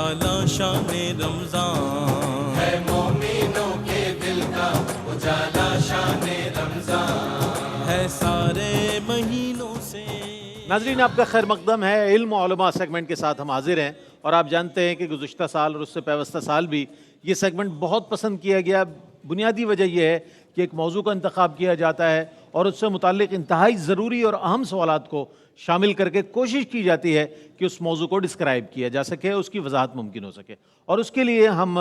اجالا شان رمضان ہے، مومنوں کے دل کا اجالا شان رمضان ہے سارے مہینوں سے۔ ناظرین آپ کا خیر مقدم ہے، علم و علماء سیگمنٹ کے ساتھ ہم حاضر ہیں، اور آپ جانتے ہیں کہ گزشتہ سال اور اس سے پیوستہ سال بھی یہ سیگمنٹ بہت پسند کیا گیا۔ بنیادی وجہ یہ ہے کہ ایک موضوع کا انتخاب کیا جاتا ہے اور اس سے متعلق انتہائی ضروری اور اہم سوالات کو شامل کر کے کوشش کی جاتی ہے کہ اس موضوع کو ڈسکرائب کیا جا سکے، اس کی وضاحت ممکن ہو سکے، اور اس کے لیے ہم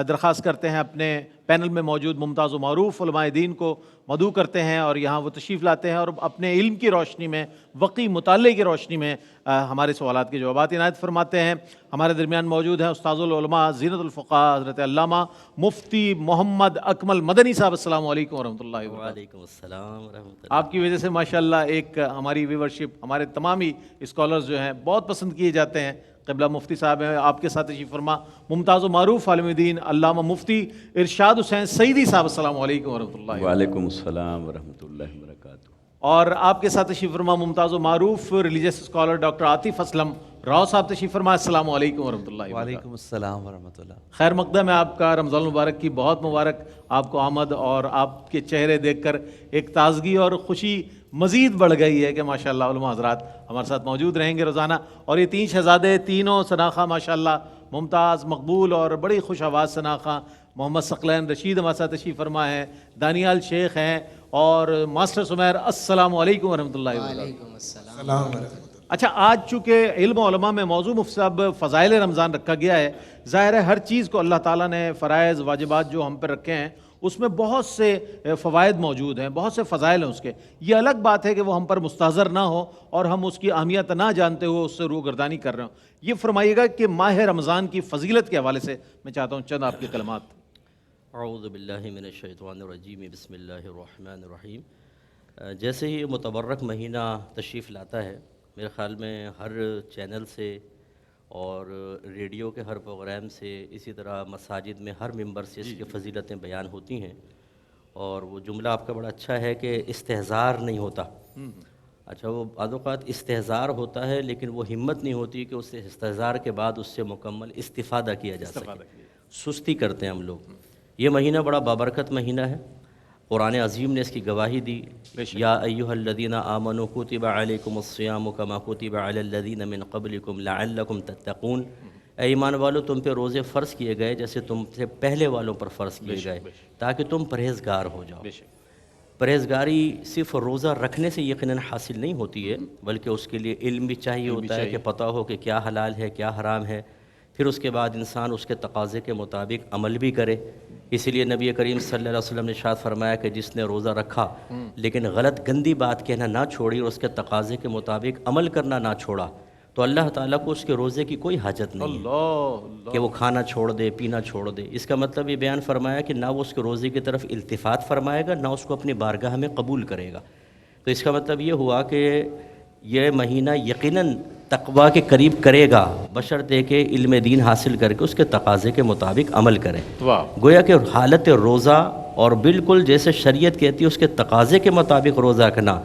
درخواست کرتے ہیں اپنے پینل میں موجود ممتاز و معروف علماء دین کو مدعو کرتے ہیں، اور یہاں وہ تشریف لاتے ہیں اور اپنے علم کی روشنی میں، وقی مطالعے کی روشنی میں ہمارے سوالات کے جوابات عنایت فرماتے ہیں۔ ہمارے درمیان موجود ہیں استاذ العلماء زینت الفقہاء حضرت علامہ مفتی محمد اکمل مدنی صاحب۔ السلام علیکم ورحمۃ اللہ وبرکاتہ۔ وعلیکم السلام ورحمۃ اللہ۔ آپ کی وجہ سے ماشاءاللہ ایک ہماری ویورشپ، ہمارے تمام ہی اسکالرز جو ہیں بہت پسند کیے جاتے ہیں۔ قبلہ مفتی صاحب ہیں آپ کے ساتھ تشریف فرما، ممتاز و معروف عالم دین علامہ مفتی ارشاد حسین سعیدی صاحب۔ السلام علیکم ورحمۃ اللہ۔ وعلیکم السلام ورحمۃ اللہ وبرکاتہ۔ اور آپ کے ساتھ تشریف فرما ممتاز و معروف religious scholar doctor Atif Aslam Rao صاحب تشریف فرما۔ السلام علیکم ورحمۃ اللہ۔ وعلیکم السلام ورحمۃ اللہ۔ خیر مقدم ہے آپ کا، رمضان المبارک کی بہت مبارک آپ کو آمد، اور آپ کے چہرے دیکھ کر ایک تازگی اور خوشی مزید بڑھ گئی ہے کہ ماشاءاللہ علماء حضرات ہمارے ساتھ موجود رہیں گے روزانہ، اور یہ تین شہزادے تینوں شناخہ ماشاءاللہ ممتاز، مقبول اور بڑی خوش آواز شناخہ، محمد ثقلین رشید ہمارے ساتھ تشریف فرما ہیں، دانیال شیخ ہیں، اور ماسٹر سمیر۔ السلام علیکم ورحمۃ اللہ وبرکاتہ۔ وعلیکم السلام۔ اچھا، آج چونکہ علم و علماء میں موضوع مفتی صاحب فضائل رمضان رکھا گیا ہے، ظاہر ہے ہر چیز کو اللہ تعالیٰ نے فرائض واجبات جو ہم پر رکھے ہیں اس میں بہت سے فوائد موجود ہیں، بہت سے فضائل ہیں اس کے۔ یہ الگ بات ہے کہ وہ ہم پر مستحضر نہ ہو اور ہم اس کی اہمیت نہ جانتے ہوئے اس سے روگردانی کر رہے ہوں۔ یہ فرمائیے گا کہ ماہ رمضان کی فضیلت کے حوالے سے میں چاہتا ہوں چند آپ کے کلمات۔ اعوذ باللہ من الشیطان الرجیم، بسم اللہ الرحمن الرحیم۔ جیسے ہی متبرک مہینہ تشریف لاتا ہے، میرے خیال میں ہر چینل سے اور ریڈیو کے ہر پروگرام سے، اسی طرح مساجد میں ہر ممبر سے اس کی فضیلتیں بیان ہوتی ہیں، اور وہ جملہ آپ کا بڑا اچھا ہے کہ استحضار نہیں ہوتا۔ اچھا، وہ بعض اوقات استحضار ہوتا ہے لیکن وہ ہمت نہیں ہوتی کہ اس استحضار کے بعد اس سے مکمل استفادہ کیا جا سکے، سستی کرتے ہیں ہم لوگ۔ یہ مہینہ بڑا بابرکت مہینہ ہے، قرآن عظیم نے اس کی گواہی دی، یا ایھا الذین آمنوا کتب علیکم الصیام کما کتب علی الذین من قبلکم لعلکم تتقون۔ اے ایمان والو، تم پہ روزے فرض کیے گئے جیسے تم سے پہلے والوں پر فرض کیے گئے، تاکہ تم پرہیزگار ہو جاؤ۔ پرہیزگاری صرف روزہ رکھنے سے یقیناً حاصل نہیں ہوتی ہے، بلکہ اس کے لیے علم بھی چاہیے ہوتا ہے کہ پتہ ہو کہ کیا حلال ہے کیا حرام ہے، پھر اس کے بعد انسان اس کے تقاضے کے مطابق عمل بھی کرے۔ اسی لیے نبی کریم صلی اللہ علیہ وسلم نے ارشاد فرمایا کہ جس نے روزہ رکھا لیکن غلط گندی بات کہنا نہ چھوڑی اور اس کے تقاضے کے مطابق عمل کرنا نہ چھوڑا، تو اللہ تعالیٰ کو اس کے روزے کی کوئی حاجت نہیں ہے کہ وہ کھانا چھوڑ دے، پینا چھوڑ دے۔ اس کا مطلب یہ بیان فرمایا کہ نہ وہ اس کے روزے کی طرف التفات فرمائے گا، نہ اس کو اپنی بارگاہ میں قبول کرے گا۔ تو اس کا مطلب یہ ہوا کہ یہ مہینہ یقیناً تقویٰ کے قریب کرے گا، بشرطے کہ علم دین حاصل کر کے اس کے تقاضے کے مطابق عمل کرے۔ گویا کہ حالت روزہ، اور بالکل جیسے شریعت کہتی ہے اس کے تقاضے کے مطابق روزہ رکھنا،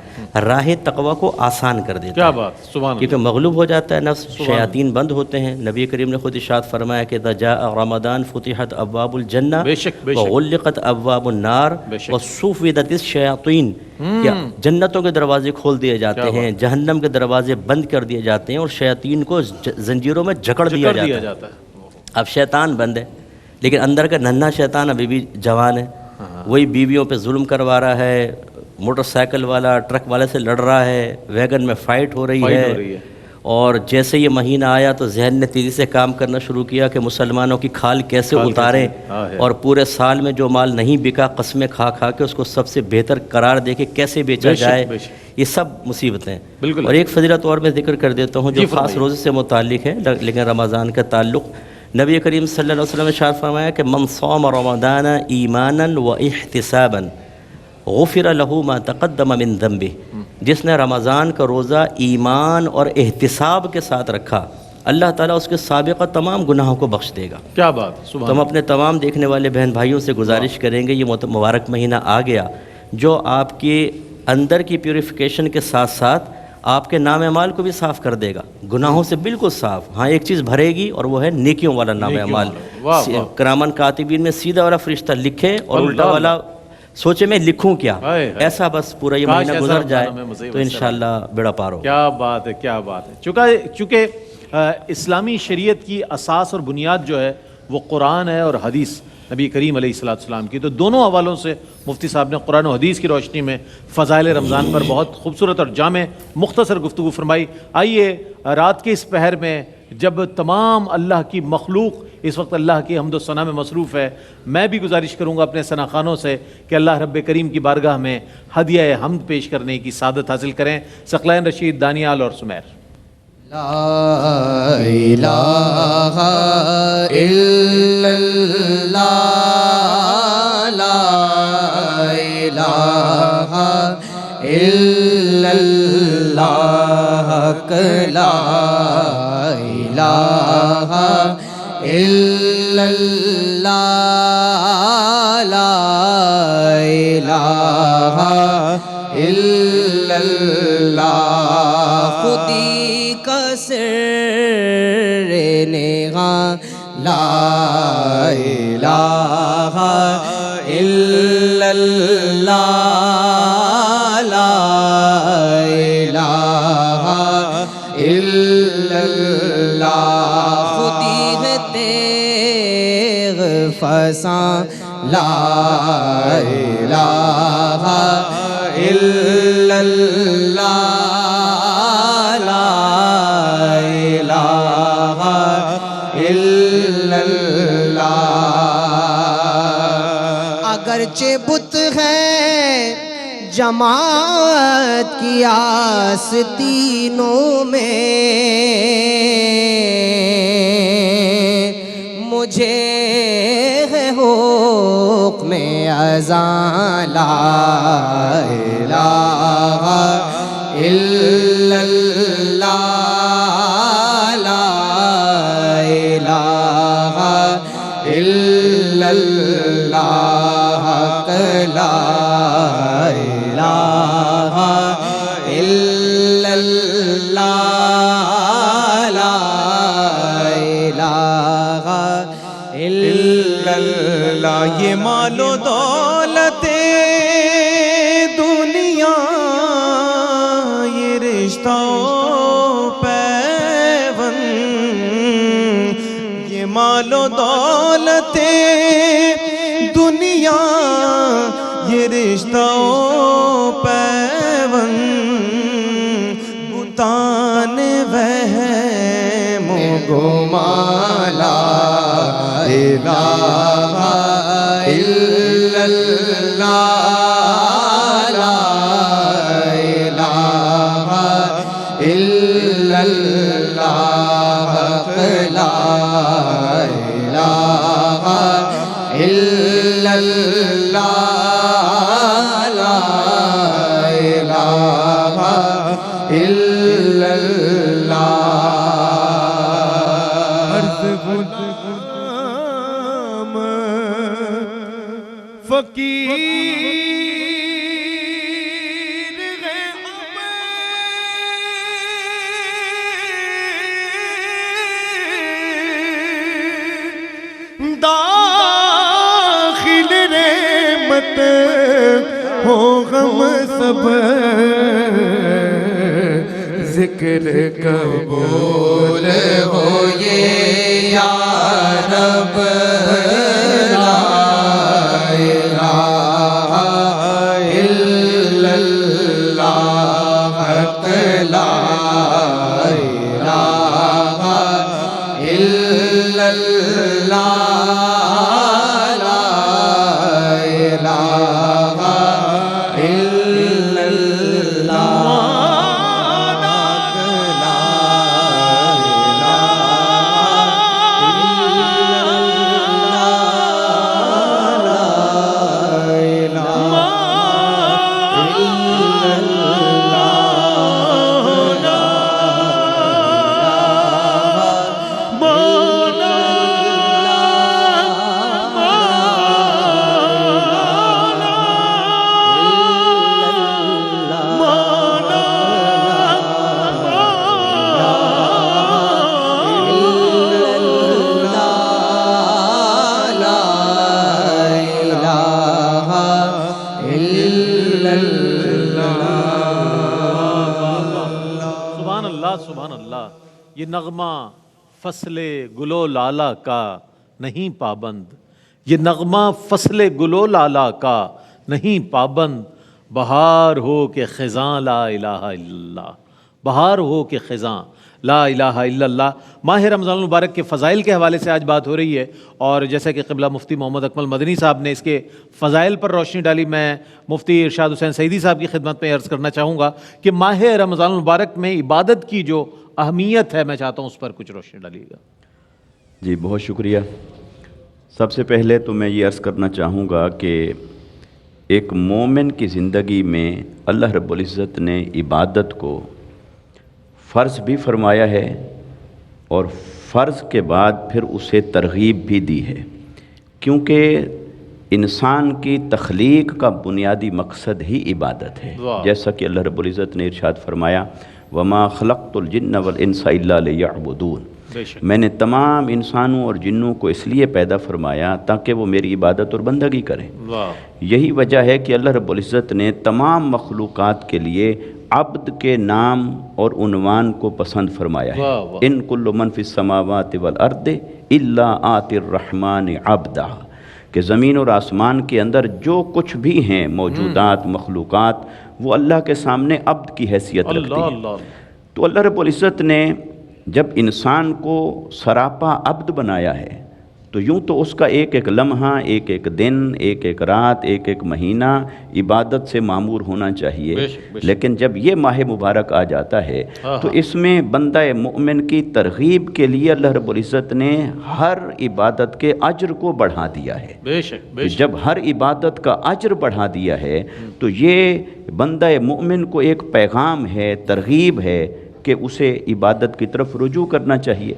راہ تقویٰ کو آسان کر دیتا ہے۔ کیا بات، سبحان اللہ۔ کیونکہ مغلوب ہو جاتا ہے نفس، شیاطین بند ہوتے ہیں۔ نبی کریم نے خود ارشاد فرمایا کہ اذا جاء رمضان فتحت ابواب الجنہ وغلقت ابواب النار وصفدت الشیاطین، کہ جنتوں کے دروازے کھول دیے جاتے ہیں، جہنم کے دروازے بند کر دیے جاتے ہیں، اور شیاطین کو زنجیروں میں جکڑ دیا جاتا ہے۔ اب شیطان بند ہے لیکن اندر کا ننھا شیطان ابھی بھی جوان ہے، وہی بیویوں پہ ظلم کروا رہا ہے، موٹر سائیکل والا ٹرک والے سے لڑ رہا ہے، ویگن میں فائٹ ہو رہی ہے۔ اور جیسے یہ مہینہ آیا تو ذہن نے تیزی سے کام کرنا شروع کیا کہ مسلمانوں کی کھال کیسے اتاریں، اور پورے سال میں جو مال نہیں بکا قسمیں کھا کھا کے اس کو سب سے بہتر قرار دے کے کیسے بیچا جائے۔ یہ سب مصیبتیں۔ اور ایک فضیلت اور میں ذکر کر دیتا ہوں جو خاص روزے سے متعلق ہے لیکن رمضان کا تعلق۔ نبی کریم صلی اللہ علیہ وسلم نے ارشاد فرمایا کہ من صام رمضان ایمانا و احتسابا غفر له ما تقدم من ذنبه، جس نے رمضان کا روزہ ایمان اور احتساب کے ساتھ رکھا، اللہ تعالیٰ اس کے سابقہ تمام گناہوں کو بخش دے گا۔ کیا بات، سبحان تو ہم اپنے تمام دیکھنے والے بہن بھائیوں سے گزارش کریں گے، یہ مبارک مہینہ آ گیا جو آپ کے اندر کی پیوریفیکیشن کے ساتھ ساتھ آپ کے نام اعمال کو بھی صاف کر دے گا، گناہوں سے بالکل صاف. ہاں ایک چیز بھرے گی اور وہ ہے نیکیوں والا نام اعمال. واہ واہ. کرامن کاتبین میں سیدھا والا فرشتہ لکھے اور اللہ الٹا والا سوچے میں لکھوں کیا. ہائے ہائے. ایسا بس پورا یہ کاش مہینہ ایسا گزر رمضان جائے ہمیں مزے تو میں انشاءاللہ بیڑا پار ہو. کیا بات ہے، کیا بات ہے. چونکہ اسلامی شریعت کی اساس اور بنیاد جو ہے وہ قرآن ہے اور حدیث نبی کریم علیہ الصلوۃ والسلام کی. تو دونوں حوالوں سے مفتی صاحب نے قرآن و حدیث کی روشنی میں فضائل رمضان پر بہت خوبصورت اور جامع مختصر گفتگو فرمائی. آئیے رات کے اس پہر میں جب تمام اللہ کی مخلوق اس وقت اللہ کی حمد و ثنا میں مصروف ہے، میں بھی گزارش کروں گا اپنے ثنا خوانوں سے کہ اللہ رب کریم کی بارگاہ میں ہدیہ حمد پیش کرنے کی سعادت حاصل کریں. ثقلین رشید، دانیال اور سمیر. لا الہ الا اللہ، لا الہ الا اللہ، لا الہ الا اللہ، لا الہ الا اللہ. خودی کا سر نگاہ، لا الہ الا اللہ، لا الہ الا اللہ. خودی ہے تیغ فساں، لا الہ الا اللہ، لا الہ الا اللہ. اگرچہ بت ہے جماعت کی آستینوں میں، مجھے ہے حکم اذان، لا الہ الا اللہ، لا الہ الا اللہ، لا الہ الا اللہ، لا الہ الا اللہ. یہ مال و دولت دنیا، یہ رشتہ و پیون، یہ مال و دولت دنیا، یہ رشتہ و پیون، بتان وہم و گمان، لا الہ الا اللہ، لا الہ الا اللہ، لا الہ الا اللہ، لا الہ الا اللہ. فقیر ہے ہمیں داخل رحمت ہو غم سب ذکر قبول ہو یہ یا رب، لا الہ الا اللہ، لا الہ الا اللہ، لا الہ الا اللہ. یہ نغمہ فصل گلو لالا کا نہیں پابند، یہ نغمہ فصل گلو لالا کا نہیں پابند، بہار ہو کہ خزاں لا الہ الا اللہ، بہار ہو کہ خزاں لا الہ الا اللہ۔ ماہ رمضان المبارک کے فضائل کے حوالے سے آج بات ہو رہی ہے، اور جیسا کہ قبلہ مفتی محمد اکمل مدنی صاحب نے اس کے فضائل پر روشنی ڈالی، میں مفتی ارشاد حسین سعیدی صاحب کی خدمت میں عرض کرنا چاہوں گا کہ ماہ رمضان المبارک میں عبادت کی جو اہمیت ہے، میں چاہتا ہوں اس پر کچھ روشنی ڈالیے گا۔ جی بہت شکریہ۔ سب سے پہلے تو میں یہ عرض کرنا چاہوں گا کہ ایک مومن کی زندگی میں اللہ رب العزت نے عبادت کو فرض بھی فرمایا ہے، اور فرض کے بعد پھر اسے ترغیب بھی دی ہے، کیونکہ انسان کی تخلیق کا بنیادی مقصد ہی عبادت ہے۔ جیسا کہ اللہ رب العزت نے ارشاد فرمایا وَمَا خَلَقْتُ الْجِنَّ وَالْإِنسَ إِلَّا لِيَعْبُدُونَ، میں نے تمام انسانوں اور جنوں کو اس لیے پیدا فرمایا تاکہ وہ میری عبادت اور بندگی کریں۔ یہی وجہ ہے کہ اللہ رب العزت نے تمام مخلوقات کے لیے عبد کے نام اور عنوان کو پسند فرمایا ہے۔ ان کل من فی السماوات والارض الا آتی الرحمن عبدا، کہ زمین اور آسمان کے اندر جو کچھ بھی ہیں موجودات مخلوقات، وہ اللہ کے سامنے عبد کی حیثیت رکھتی ہیں۔ تو اللہ رب العزت نے جب انسان کو سراپا عبد بنایا ہے، تو یوں تو اس کا ایک ایک لمحہ، ایک ایک دن، ایک ایک رات، ایک ایک مہینہ عبادت سے معمور ہونا چاہیے، لیکن جب یہ ماہ مبارک آ جاتا ہے تو اس میں بندہ مومن کی ترغیب کے لیے اللہ رب العزت نے ہر عبادت کے اجر کو بڑھا دیا ہے۔ جب ہر عبادت کا اجر بڑھا دیا ہے تو یہ بندہ مومن کو ایک پیغام ہے، ترغیب ہے کہ اسے عبادت کی طرف رجوع کرنا چاہیے۔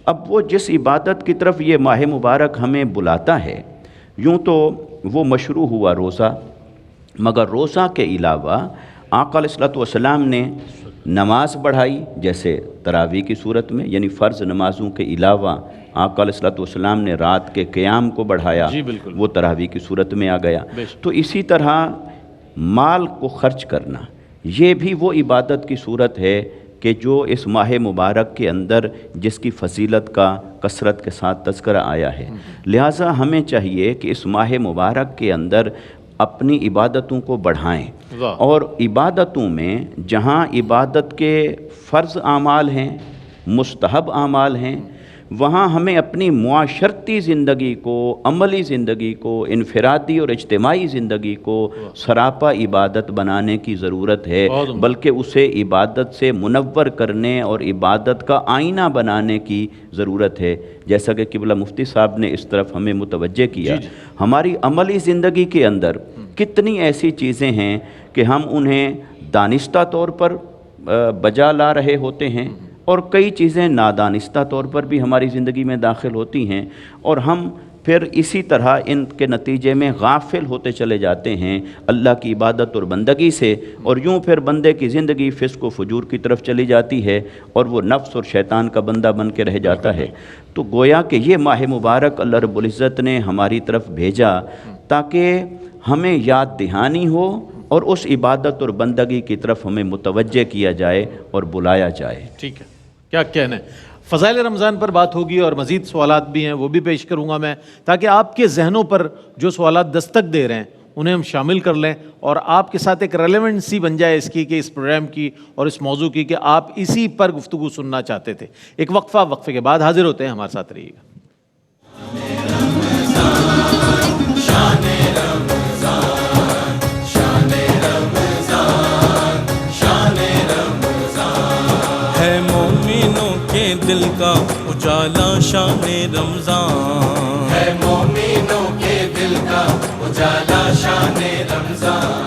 اب وہ جس عبادت کی طرف یہ ماہ مبارک ہمیں بلاتا ہے، یوں تو وہ مشروع ہوا روزہ، مگر روزہ کے علاوہ آقا علیہ الصلوۃ والسلام نے نماز بڑھائی، جیسے تراویح کی صورت میں، یعنی فرض نمازوں کے علاوہ آقا علیہ الصلوۃ والسلام نے رات کے قیام کو بڑھایا، وہ تراویح کی صورت میں آ گیا۔ تو اسی طرح مال کو خرچ کرنا، یہ بھی وہ عبادت کی صورت ہے کہ جو اس ماہ مبارک کے اندر جس کی فضیلت کا کثرت کے ساتھ تذکرہ آیا ہے۔ لہٰذا ہمیں چاہیے کہ اس ماہ مبارک کے اندر اپنی عبادتوں کو بڑھائیں، اور عبادتوں میں جہاں عبادت کے فرض اعمال ہیں، مستحب اعمال ہیں، وہاں ہمیں اپنی معاشرتی زندگی کو، عملی زندگی کو، انفرادی اور اجتماعی زندگی کو سراپا عبادت بنانے کی ضرورت ہے، بلکہ اسے عبادت سے منور کرنے اور عبادت کا آئینہ بنانے کی ضرورت ہے۔ جیسا کہ قبلہ مفتی صاحب نے اس طرف ہمیں متوجہ کیا، ہماری عملی زندگی کے اندر کتنی ایسی چیزیں ہیں کہ ہم انہیں دانستہ طور پر بجا لا رہے ہوتے ہیں، اور کئی چیزیں نادانستہ طور پر بھی ہماری زندگی میں داخل ہوتی ہیں، اور ہم پھر اسی طرح ان کے نتیجے میں غافل ہوتے چلے جاتے ہیں اللہ کی عبادت اور بندگی سے، اور یوں پھر بندے کی زندگی فسق و فجور کی طرف چلی جاتی ہے، اور وہ نفس اور شیطان کا بندہ بن کے رہ جاتا ہے۔ تو گویا کہ یہ ماہ مبارک اللہ رب العزت نے ہماری طرف بھیجا تاکہ ہمیں یاد دہانی ہو، اور اس عبادت اور بندگی کی طرف ہمیں متوجہ کیا جائے اور بلایا جائے۔ ٹھیک ہے، کیا کہنا ہے؟ فضائل رمضان پر بات ہوگی، اور مزید سوالات بھی ہیں، وہ بھی پیش کروں گا میں، تاکہ آپ کے ذہنوں پر جو سوالات دستک دے رہے ہیں انہیں ہم شامل کر لیں، اور آپ کے ساتھ ایک ریلیونسی بن جائے اس کی، کہ اس پروگرام کی اور اس موضوع کی، کہ آپ اسی پر گفتگو سننا چاہتے تھے۔ ایک وقفے کے بعد حاضر ہوتے ہیں، ہمارے ساتھ رہیے گا۔ ہے مومنوں کے دل کا اجالا شان رمضان، ہے مومنوں کے دل کا اجالا شان رمضان۔